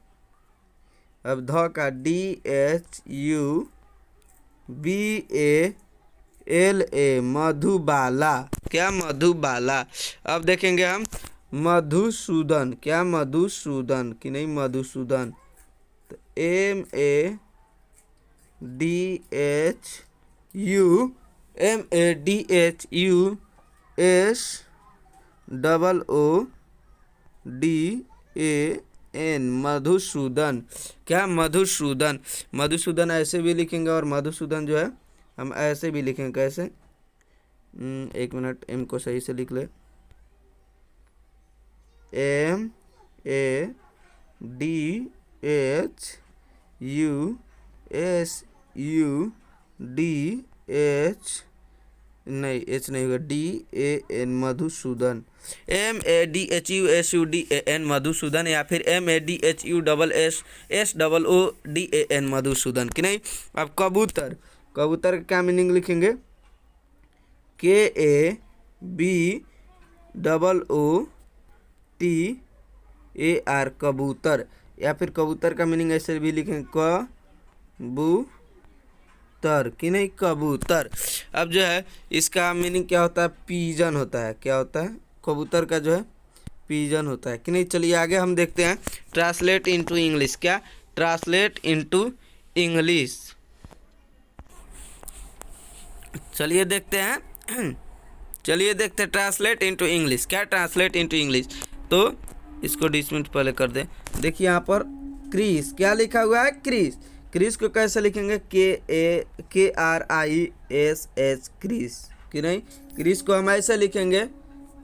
अब ध का DHUBALA मधुबाला। क्या? मधुबाला। अब देखेंगे हम मधुसूदन। क्या? मधुसूदन कि नहीं, मधुसूदन। MADHUSOODAN एन मधुसूदन, क्या मधुसूदन, मधुसूदन ऐसे भी लिखेंगे और मधुसूदन जो है हम ऐसे भी लिखेंगे। कैसे, एक मिनट, एम को सही से लिख ले, MADHUSUDH, नहीं एच नहीं होगा, DAN मधुसूदन, MADHUSUDAN मधुसूदन, या फिर MADHUSSSOODAN मधुसूदन कि नहीं। अब कबूतर, कबूतर का क्या मीनिंग लिखेंगे, KABOOTAR कबूतर, या फिर कबूतर का मीनिंग ऐसे भी लिखेंगे कबूतर कि नहीं, कबूतर। अब जो है इसका मीनिंग क्या होता है, पीजन होता है, क्या होता है, कबूतर का जो है पीजन होता है कि नहीं। चलिए आगे हम देखते हैं, ट्रांसलेट इनटू इंग्लिश, क्या ट्रांसलेट इनटू इंग्लिश, चलिए देखते हैं चलिए देखते हैं ट्रांसलेट इनटू इंग्लिश, क्या ट्रांसलेट इनटू इंग्लिश। तो इसको 20 मिनट पहले कर दे। देखिए यहाँ पर क्रिस, क्या लिखा हुआ है, क्रिस, क्रिस को कैसे लिखेंगे, KARISH क्रिस कि नहीं, क्रिस को हम ऐसे लिखेंगे।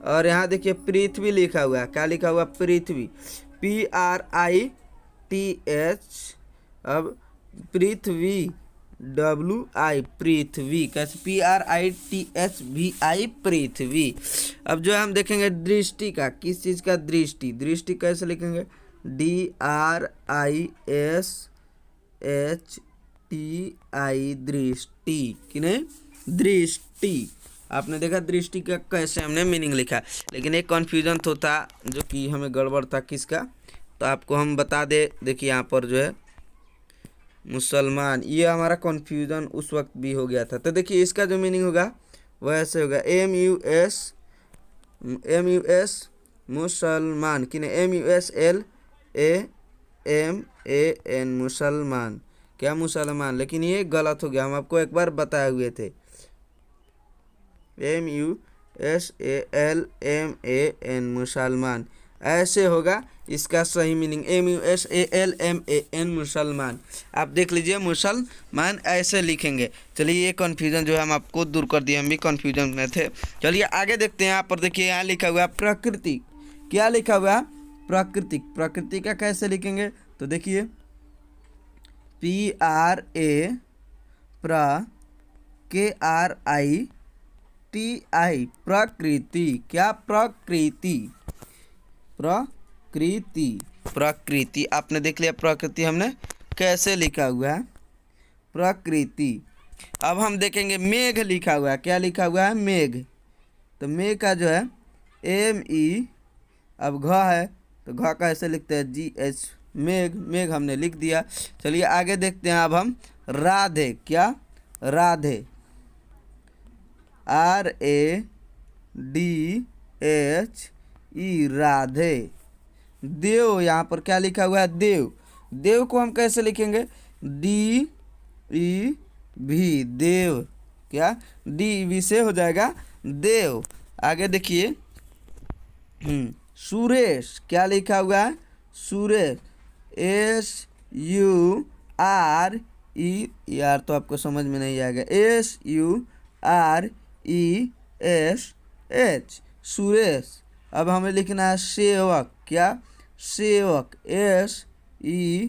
और यहाँ देखिए पृथ्वी लिखा हुआ है, क्या लिखा हुआ, पृथ्वी, PRITH, अब पृथ्वी WI पृथ्वी, कैसे, PRITHVI पृथ्वी। अब जो हम देखेंगे दृष्टि का, किस चीज़ का, दृष्टि, दृष्टि कैसे लिखेंगे, DRISHTI दृष्टि कि नहीं, दृष्टि। आपने देखा दृष्टि का कैसे हमने मीनिंग लिखा, लेकिन एक कन्फ्यूजन तो था जो कि हमें गड़बड़ था किसका, तो आपको हम बता दे। देखिए यहाँ पर जो है मुसलमान, ये हमारा कन्फ्यूजन उस वक्त भी हो गया था। तो देखिए इसका जो मीनिंग होगा वह ऐसे होगा, MUS मुसलमान कि नहीं, MUSLAMAN मुसलमान, क्या मुसलमान, लेकिन ये गलत हो गया, हम आपको एक बार बताए हुए थे, MUSALMAN मुसलमान, ऐसे होगा इसका सही मीनिंग, MUSALMAN मुसलमान। आप देख लीजिए मुसलमान ऐसे लिखेंगे। चलिए ये कन्फ्यूजन जो है हम आपको दूर कर दिए, हम भी कन्फ्यूजन में थे। चलिए आगे देखते हैं। यहाँ पर देखिए यहाँ लिखा हुआ है प्रकृति, क्या लिखा हुआ है, प्राकृतिक, प्रकृति का कैसे लिखेंगे, तो देखिए PRAKRITI प्रकृति, क्या प्रकृति, प्रकृति, प्रकृति। आपने देख लिया प्रकृति हमने कैसे लिखा हुआ है, प्रकृति। अब हम देखेंगे मेघ लिखा हुआ है, क्या लिखा हुआ है, मेघ, तो मेघ का जो है ME, अब घ है तो घ कैसे लिखते हैं, GH, मेघ, मेघ हमने लिख दिया। चलिए आगे देखते हैं। अब हम राधे, क्या राधे, RADHE राधे। देव, यहाँ पर क्या लिखा हुआ है, देव, देव को हम कैसे लिखेंगे, DEV देव, क्या DEV से हो जाएगा देव। आगे देखिए सुरेश, क्या लिखा हुआ है, सुरेश, SURE, यार तो आपको समझ में नहीं आएगा, SURESH सुरेश। अब हमें लिखना है सेवक, क्या सेवक, SEWAK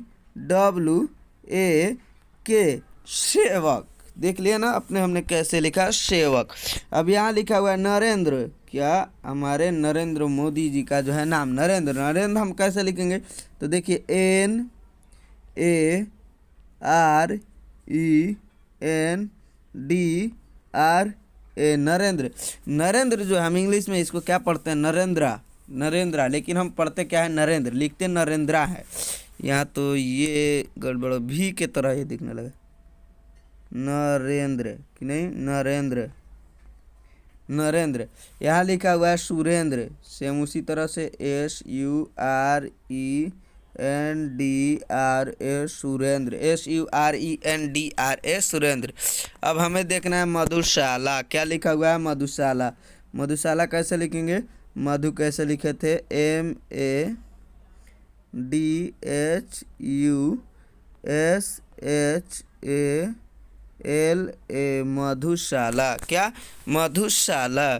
सेवक। देख लिया ना अपने हमने कैसे लिखा, सेवक। अब यहाँ लिखा हुआ है नरेंद्र, क्या हमारे नरेंद्र मोदी जी का जो है नाम नरेंद्र, नरेंद्र हम कैसे लिखेंगे, तो देखिए NARENDRA नरेंद्र। नरेंद्र जो हम इंग्लिश में इसको क्या पढ़ते हैं, नरेंद्रा, नरेंद्रा, लेकिन हम पढ़ते क्या है, नरेंद्र, लिखते नरेंद्रा है। यहाँ तो ये गड़बड़ भी के तरह ये दिखने लगा, नरेंद्र कि नहीं, नरेंद्र, नरेंद्र। यहाँ लिखा हुआ है सुरेंद्र, सेम उसी तरह से SURENDRA सुरेंद्र, SURENDRA सुरेंद्र। अब हमें देखना है मधुशाला, क्या लिखा हुआ है, मधुशाला, मधुशाला कैसे लिखेंगे, मधु कैसे लिखे थे, DHUSHALA, मधुशाला। क्या? मधुशाला।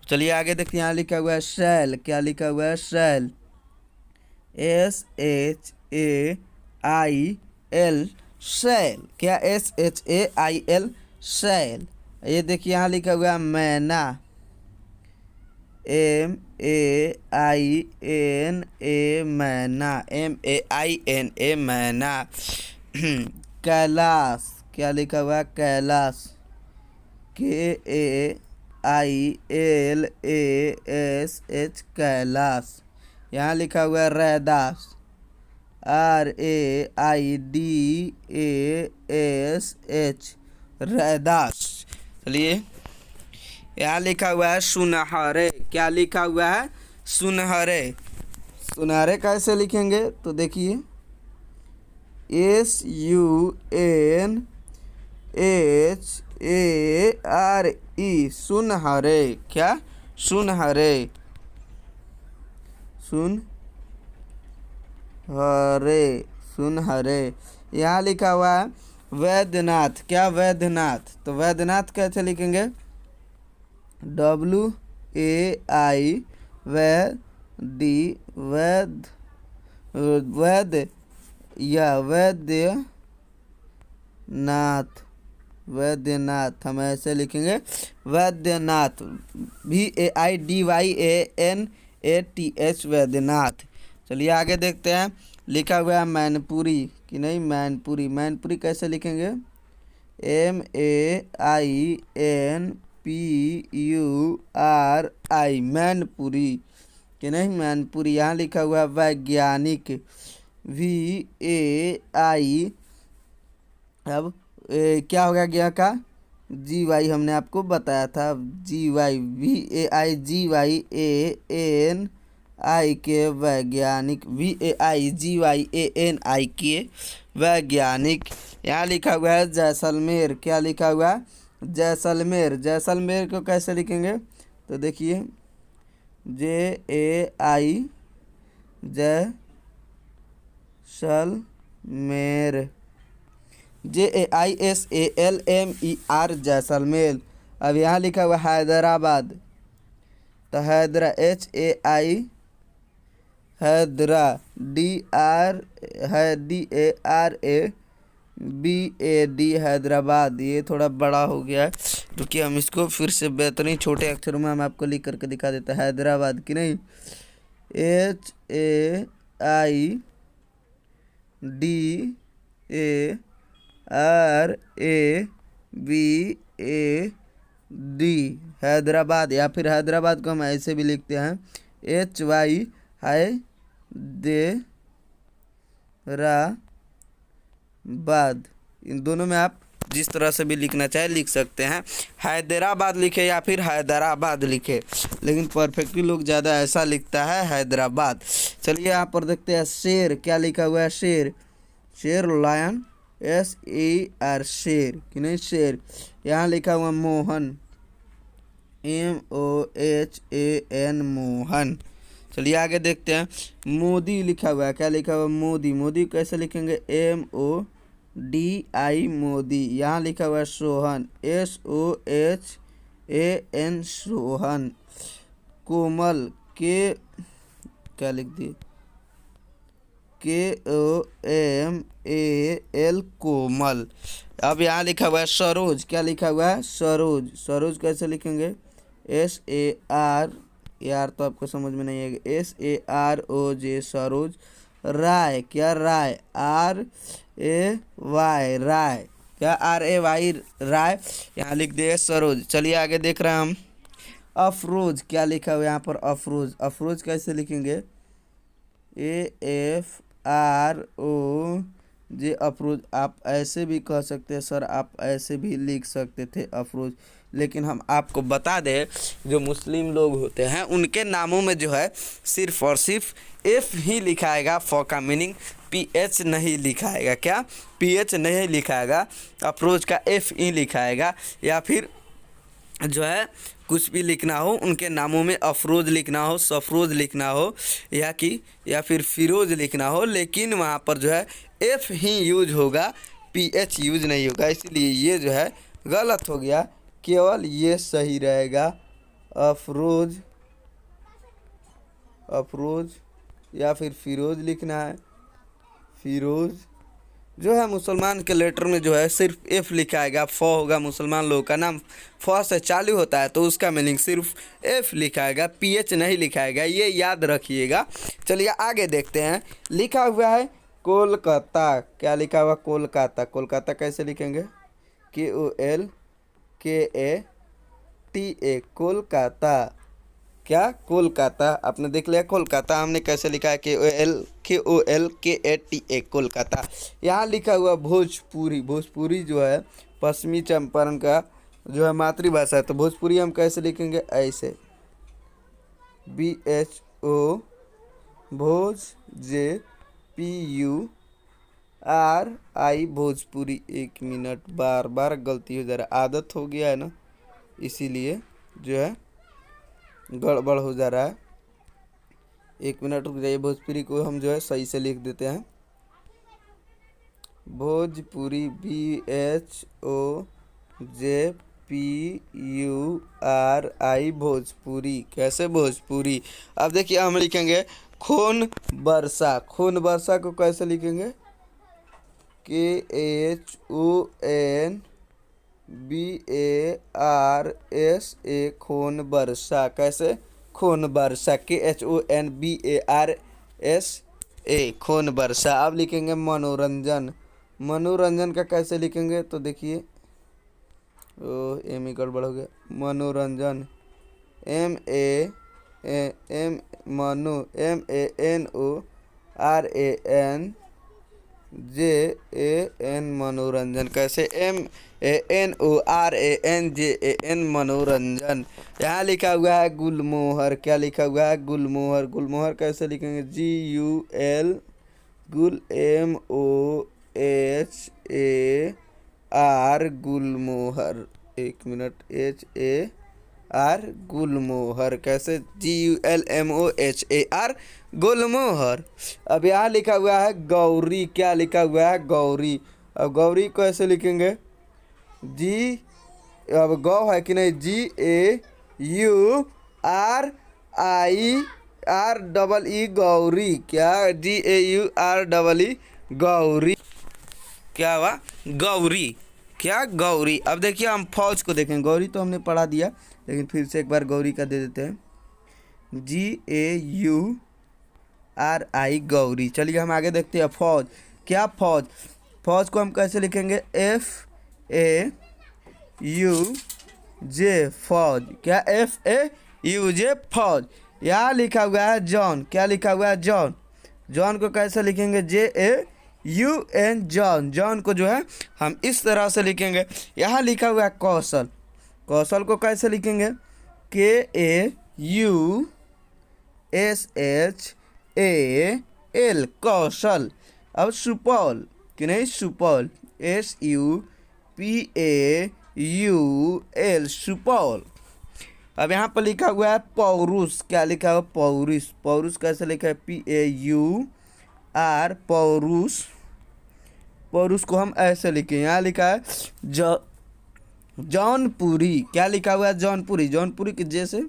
चलिए आगे देखते हैं, यहाँ लिखा हुआ है शैल। क्या लिखा हुआ है? शैल, SHAIL, शैल। क्या? SHAIL, शैल। ये देखिए यहाँ लिखा हुआ है मैना, MAINA, मैना, MAINA, मैना। कैलाश। क्या लिखा हुआ है? कैलाश, KAILASH, कैलाश। यहाँ लिखा हुआ है रैदास, RAIDASH, रैदास। चलिए यहाँ लिखा हुआ है सुनहरे। क्या लिखा हुआ है? सुनहरे। सुनहरे कैसे लिखेंगे? तो देखिए SUNHARE, सुनहरे। क्या? सुनहरे, सुनहरे, सुनहरे। यहाँ लिखा हुआ है वैद्यनाथ। क्या? वैद्यनाथ। तो वैद्यनाथ कैसे लिखेंगे? WAI, वैद्य, या वैद्यनाथ, वैद्यनाथ। हम ऐसे लिखेंगे वैद्यनाथ, VAIDYANATH, वैद्यनाथ। चलिए आगे देखते हैं, लिखा हुआ है मैनपुरी। कि नहीं? मैनपुरी। मैनपुरी कैसे लिखेंगे? MAINPURI, मैनपुरी। कि नहीं? मैनपुरी। यहाँ लिखा हुआ है वैज्ञानिक, VAI, अब क्या हो गया का? GY, हमने आपको बताया था, GY, VAIGYANIK, वैज्ञानिक, VAIGYANIK, वैज्ञानिक। यहाँ लिखा हुआ है जैसलमेर। क्या लिखा हुआ है? जैसलमेर। जैसलमेर को कैसे लिखेंगे? तो देखिए JAI, जैसलमेर, JAISALMER, जैसलमेर। अब यहाँ लिखा हुआ हैदराबाद। तो Hydra, HAI, Hydra, DARABAD, Hyderabad. ये थोड़ा बड़ा हो गया है, क्योंकि हम इसको फिर से बेहतरीन छोटे अक्षरों में हम आपको लिख करके दिखा देते हैं। हैदराबाद। कि नहीं? HAIDARABAD, हैदराबाद। या फिर हैदराबाद को हम ऐसे भी लिखते हैं HY, हैदराबाद। इन दोनों में आप जिस तरह से भी लिखना चाहे लिख सकते हैं। हैदराबाद लिखे या फिर हैदराबाद लिखे, लेकिन परफेक्टली लोग ज़्यादा ऐसा लिखता है, हैदराबाद। चलिए यहाँ पर देखते हैं शेर। क्या लिखा हुआ है? शेर, शेर, लायन, SER, शेर। कि नहीं? शेर। यहाँ लिखा हुआ मोहन, MOHAN, मोहन। चलिए आगे देखते हैं, मोदी लिखा हुआ है। क्या लिखा हुआ है? मोदी। मोदी कैसे लिखेंगे? MODI, मोदी। यहाँ लिखा हुआ है सोहन, SOHAN, सोहन। कोमल, क्या लिख दिए? KOMAL, कोमल। अब यहाँ लिखा हुआ है सरोज। क्या लिखा हुआ है? सरोज। सरोज कैसे लिखेंगे? SAR, यार तो आपको समझ में नहीं आएगा, SAROJ, सरोज। राय। क्या? राय, RAY, राय। क्या? RAY, राय। यहाँ लिख दिए सरोज। चलिए आगे देख रहे हैं हम, अफरोज। क्या लिखा हुआ है यहाँ पर? अफरोज। अफरोज कैसे लिखेंगे? AFROJ, अफरोज। आप ऐसे भी कह सकते हैं सर, आप ऐसे भी लिख सकते थे अफरोज, लेकिन हम आपको बता दें, जो मुस्लिम लोग होते हैं उनके नामों में जो है सिर्फ और सिर्फ F ही लिखाएगा, फ का मीनिंग PH नहीं लिखाएगा। क्या? PH नहीं लिखाएगा। अफरोज का F ही लिखाएगा, या फिर जो है कुछ भी लिखना हो, उनके नामों में अफरोज लिखना हो, सफरोज लिखना हो, या फिर फिरोज लिखना हो, लेकिन वहाँ पर जो है एफ ही यूज होगा, पीएच यूज नहीं होगा। इसलिए ये जो है गलत हो गया, केवल ये सही रहेगा। अफरोज, अफरोज या फिर फिरोज लिखना है। फिरोज जो है मुसलमान के लेटर में जो है सिर्फ एफ लिखा आएगा। फ होगा, मुसलमान लोगों का नाम फ से चालू होता है, तो उसका मीनिंग सिर्फ एफ लिखा आएगा, पीएच नहीं लिखाएगा, ये याद रखिएगा। चलिए आगे देखते हैं। लिखा हुआ है कोलकाता, क्या लिखा हुआ? कोलकाता। कोलकाता कैसे लिखेंगे? KOLKATA, कोलकाता। क्या? कोलकाता। आपने देख लिया कोलकाता, हमने कैसे लिखा है? KOLKATA, कोलकाता। यहाँ लिखा हुआ भोजपुरी। भोजपुरी जो है पश्चिमी चंपारण का जो है मातृभाषा है, तो भोजपुरी हम कैसे लिखेंगे? ऐसे BHO, भोज, JPURI, भोजपुरी। 1 मिनट, बार बार गलती हो जा रहा है, आदत हो गया है ना, इसीलिए जो है गड़बड़ हो जा रहा है। 1 मिनट रुक जाइए, भोजपुरी को हम जो है सही से लिख देते हैं। भोजपुरी BHOJPURI, भोजपुरी। कैसे? भोजपुरी। अब देखिए हम लिखेंगे खून बरसा। खून बरसा को कैसे लिखेंगे? KHONBARSA, खून बरसा। कैसे? खून बरसा। KHONBARSA, खून बरसा। अब लिखेंगे मनोरंजन। मनोरंजन का कैसे लिखेंगे? तो देखिए, एम ही गड़बड़ हो गया। मनोरंजन, MANORANJAN, मनोरंजन। कैसे? MANORANJAN, मनोरंजन। यहाँ लिखा हुआ है गुलमोहर। क्या लिखा हुआ है? गुलमोहर। गुलमोहर कैसे लिखेंगे? GUL, गुल, MOHAR, गुलमोहर। 1 मिनट, HAR, गुलमोहर। कैसे? GULMOHAR, गुलमोहर। अब यहाँ लिखा हुआ है गौरी। क्या लिखा हुआ है? गौरी। अब गौरी को ऐसे लिखेंगे अब गौ है कि नहीं? GAURI, गौरी। क्या? GAURI, गौरी। क्या हुआ? गौरी। क्या? गौरी। अब देखिए हम फौज को देखें। गौरी तो हमने पढ़ा दिया, लेकिन फिर से एक बार गौरी का दे देते हैं। GAURI, गौरी। चलिए हम आगे देखते हैं फौज। क्या? फौज। फौज को हम कैसे लिखेंगे? FAUJ, फौज। क्या? FAUJ, फौज। यहाँ लिखा हुआ है जॉन। क्या लिखा हुआ है? जॉन। जॉन को कैसे लिखेंगे? JAUN, John. जॉन को जो है हम इस तरह से लिखेंगे। यहाँ लिखा हुआ है कौशल। कौशल को कैसे लिखेंगे? KAUSHAL, कौशल। अब सुपौल कि नहीं? सुपौल, SUPAUL, सुपौल। अब यहाँ पर लिखा हुआ है पौरुष। क्या लिखा हुआ? पौरुष। पौरुष कैसे लिखा है? PAUR, पौरुष। पौरुष को हम ऐसे लिखे। यहाँ लिखा है जौनपुरी। क्या लिखा हुआ है? जौनपुरी। जौनपुरी की जैसे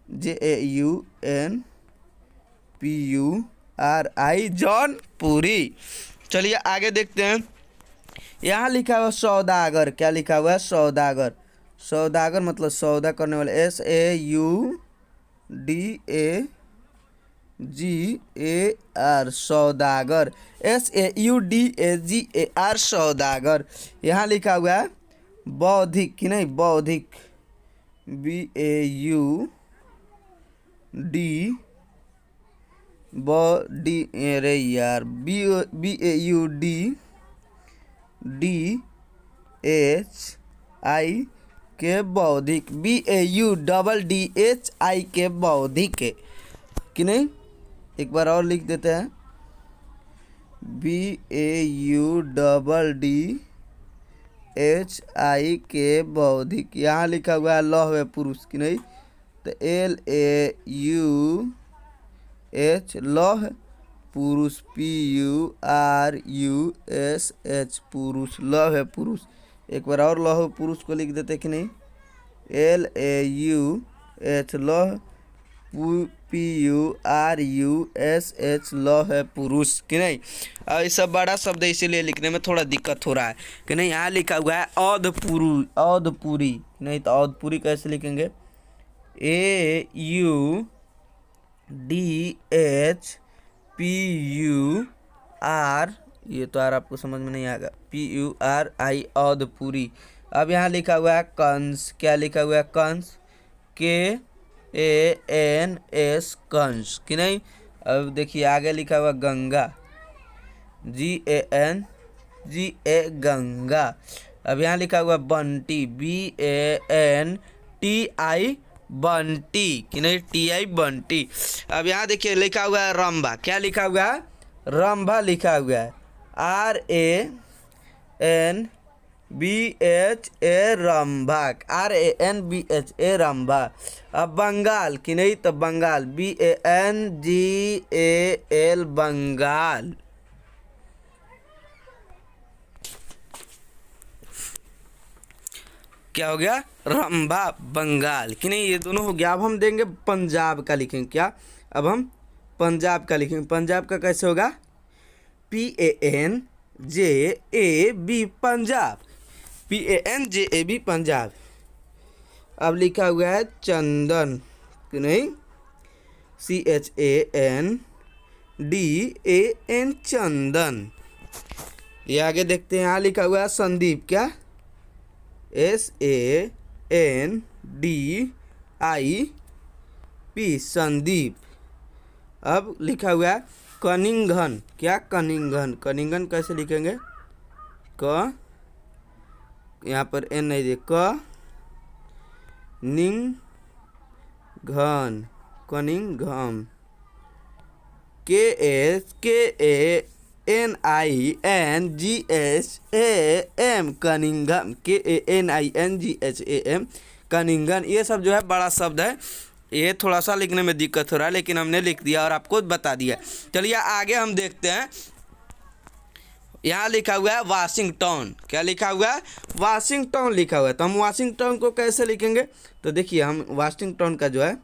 JAUNPURI, जौनपुरी। चलिए आगे देखते हैं। यहाँ लिखा हुआ सौदागर। क्या लिखा हुआ है? सौदागर। सौदागर मतलब सौदा करने वाले। SAUDAGAR, सौदागर। SAUDAGAR, सौदागर। यहाँ लिखा हुआ है बौद्धिक कि नहीं? बौद्धिक, BAUD, अरे यार, BAUDDHI, के बौद्धिक। BAUDDHI, के बौद्धिक कि नहीं? एक बार और लिख देते हैं। BAUDDHI, HIK बौद्धिक। यहाँ लिखा हुआ है लौह है पुरुष की नहीं, तो LAUH लौह पुरुष, PURUSH पुरुष, लौह है पुरुष। एक बार और लौह पुरुष को लिख देते कि नहीं, LAUH लौह PURUSH लौह है पुरुष कि नहीं। अब ये सब बड़ा शब्द है इसीलिए लिखने में थोड़ा दिक्कत हो रहा है कि नहीं। यहाँ लिखा हुआ है औधपुरी, औधपुरी नहीं, तो औधपुरी कैसे लिखेंगे, AUDHPUR, ये तो यार आपको समझ में नहीं आएगा, PURI औधपुरी। अब यहाँ लिखा हुआ है कंस, क्या लिखा हुआ है कंस, KANS कंस कि नहीं। अब देखिए आगे लिखा हुआ गंगा, GANGA गंगा। अब यहाँ लिखा हुआ बंटी, BANTI बंटी कि नहीं, TI बंटी। अब यहाँ देखिए लिखा हुआ है रंभा, क्या लिखा हुआ है, रंभा लिखा हुआ है, RANBHA रंभा, RANBHA रंभा। अब बंगाल कि नहीं, तो बंगाल, BANGAL बंगाल। क्या हो गया, रंभा बंगाल कि नहीं, ये दोनों हो गया। अब हम देंगे पंजाब का, लिखेंगे क्या, अब हम पंजाब का लिखेंगे। पंजाब का कैसे होगा, PANJAB पंजाब, PANJAB पंजाब। अब लिखा हुआ है चंदन कि नहीं, CHANDAN चंदन। ये आगे देखते हैं, यहाँ लिखा हुआ है संदीप, क्या, SANDIP संदीप। अब लिखा हुआ है कनिंघन, क्या, कनिंघन, कनिंघन कैसे लिखेंगे, क, यहाँ पर N नहीं दे, क निंग घन, कनिंघम, KANINGHAM कनिंघम, KANINGHAM कनिंघन। ये सब जो है बड़ा शब्द है, ये थोड़ा सा लिखने में दिक्कत हो रहा है, लेकिन हमने लिख दिया और आपको बता दिया। चलिए आगे हम देखते हैं। यहाँ लिखा हुआ है वाशिंगटन, क्या लिखा हुआ है, वाशिंगटन लिखा हुआ है। तो हम वाशिंगटन को कैसे लिखेंगे, तो देखिए हम वाशिंगटन का जो है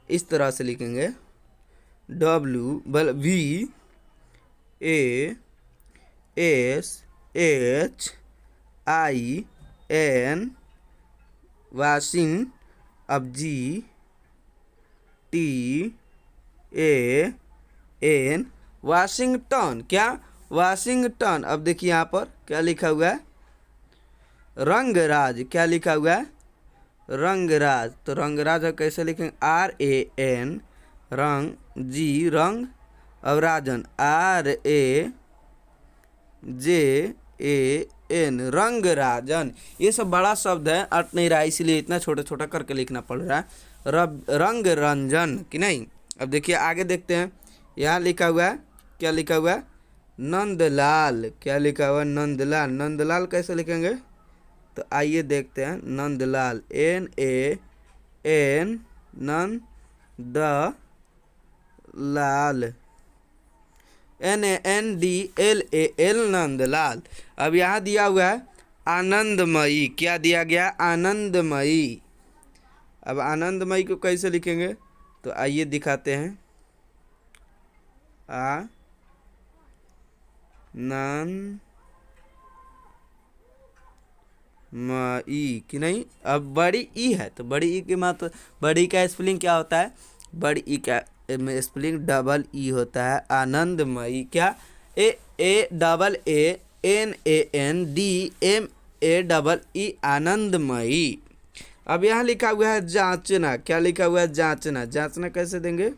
इस तरह से लिखेंगे, WVASHIN वाशिंग, अब GTAN वाशिंगटन, क्या, वाशिंगटन। अब देखिए यहाँ पर क्या लिखा हुआ है, रंगराज, क्या लिखा हुआ है, रंगराज। तो रंगराज कैसे लिखेंगे, RAN रंग, G रंग, अब राजन, RAJAN रंगराजन। ये सब बड़ा शब्द है, अट नहीं रहा इसलिए इतना छोटा छोटा करके लिखना पड़ रहा है, रंग रंजन कि नहीं। अब देखिए आगे देखते हैं, यहाँ लिखा हुआ है, क्या लिखा हुआ है, नंदलाल, क्या लिखा हुआ है, नंदलाल। नंदलाल कैसे लिखेंगे, तो आइए देखते हैं, नंदलाल, NAN नंदलाल, NANDLAL नंदलाल। अब यहाँ दिया हुआ है आनंदमयी, क्या दिया गया, आनंदमयी। अब आनंदमयी को कैसे लिखेंगे, तो आइए दिखाते हैं, मई कि नहीं। अब बड़ी ई है, तो बड़ी ई की मात्र, बड़ी का स्पेलिंग क्या होता है, बड़ी ई का स्पेलिंग डबल ई होता है, आनंदमयी, क्या, AANANDMAEE आनंदमयी। अब यहाँ लिखा हुआ है जांचना, क्या लिखा हुआ है, जांचना। जांचना कैसे देंगे,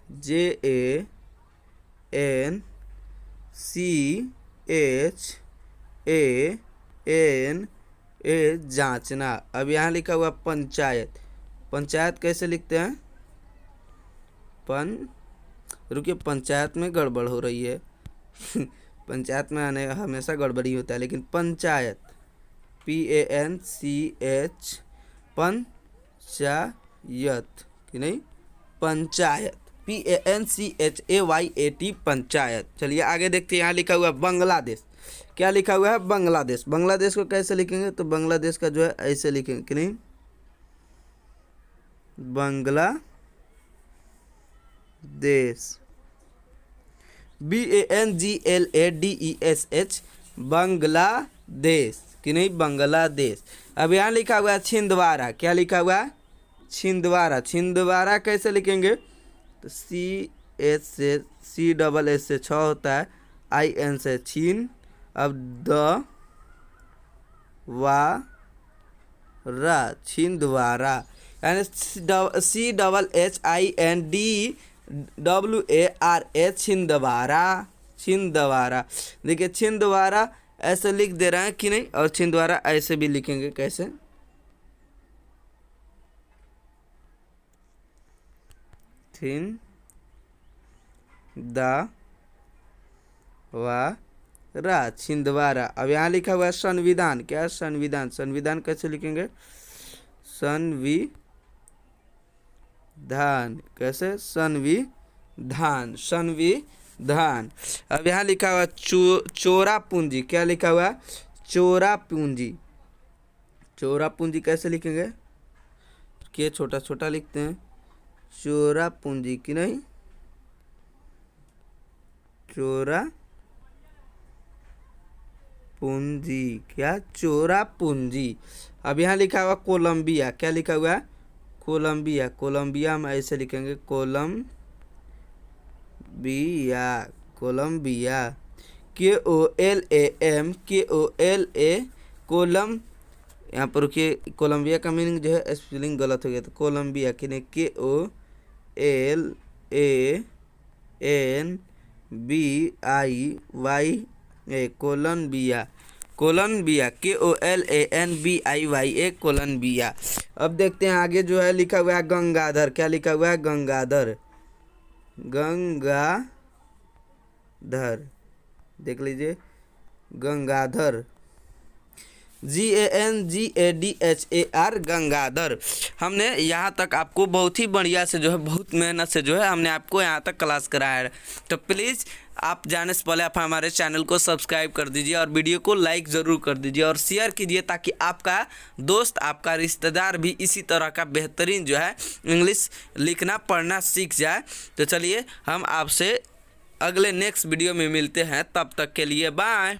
JANCHANA जांचना। अब यहाँ लिखा हुआ पंचायत, पंचायत कैसे लिखते हैं, रुकिए पंचायत में गड़बड़ हो रही है पंचायत में आने हमेशा गड़बड़ी होता है, लेकिन पंचायत PANCH पंचायत कि नहीं, पंचायत PANCHAYAT पंचायत। चलिए आगे देखते हैं, यहाँ लिखा हुआ है बांग्लादेश। क्या लिखा हुआ है? बांग्लादेश। बांग्लादेश को कैसे लिखेंगे? तो बांग्लादेश का जो है ऐसे लिखेंगे कि नहीं, बांग्लादेश BANGLADESH बांग्लादेश कि नहीं, बांग्लादेश। अब यहाँ लिखा हुआ है छिंदवाड़ा। क्या लिखा हुआ है? छिंदवाड़ा। छिंदवाड़ा कैसे लिखेंगे? तो CH से CSS से 6 होता है, IN से छीन, अब द वा रा, छिंदवाड़ा, यानी CHHINDWARA छिंदवाड़ा। छिंदवाड़ा देखिए, छिंदवाड़ा ऐसे लिख दे रहे हैं कि नहीं, और छिंदवाड़ा ऐसे भी लिखेंगे, कैसे? छिंदवाड़ा, छिंदवाड़ा। अब यहाँ लिखा हुआ है संविधान। क्या है? संविधान। संविधान कैसे लिखेंगे? संविधान कैसे? संविधान, संविधान। अब यहाँ लिखा हुआ चोरा पूंजी। क्या लिखा हुआ है? चोरा पूंजी। चोरा पूंजी कैसे लिखेंगे? के छोटा छोटा लिखते हैं, चोरा पूंजी कि नहीं, चोरा पूंजी। क्या? चोरा पूंजी। अब यहाँ लिखा हुआ कोलंबिया। क्या लिखा हुआ है? कोलंबिया। कोलंबिया हम ऐसे लिखेंगे, कोलंबिया, कोलंबिया, KOLAM, KOLA, कोलम। यहाँ पर रुकिए, कोलंबिया का मीनिंग जो है स्पेलिंग गलत हो गया, तो कोलंबिया कि नहीं, KOLANBIYA, Colombia. Colombia KOLANBIYA, Colombia. अब देखते हैं आगे जो है लिखा हुआ है गंगाधर। क्या लिखा हुआ है? गंगाधर। गंगाधर देख लीजिए, गंगाधर, GANGADHAR, गंगाधर। हमने यहाँ तक आपको बहुत ही बढ़िया से जो है, बहुत मेहनत से जो है हमने आपको यहाँ तक क्लास कराया है। तो प्लीज़ आप जाने से पहले आप हमारे चैनल को सब्सक्राइब कर दीजिए और वीडियो को लाइक ज़रूर कर दीजिए और शेयर कीजिए, ताकि आपका दोस्त, आपका रिश्तेदार भी इसी तरह का बेहतरीन जो है इंग्लिश लिखना पढ़ना सीख जाए। तो चलिए हम आपसे अगले नेक्स्ट वीडियो में मिलते हैं, तब तक के लिए बाय।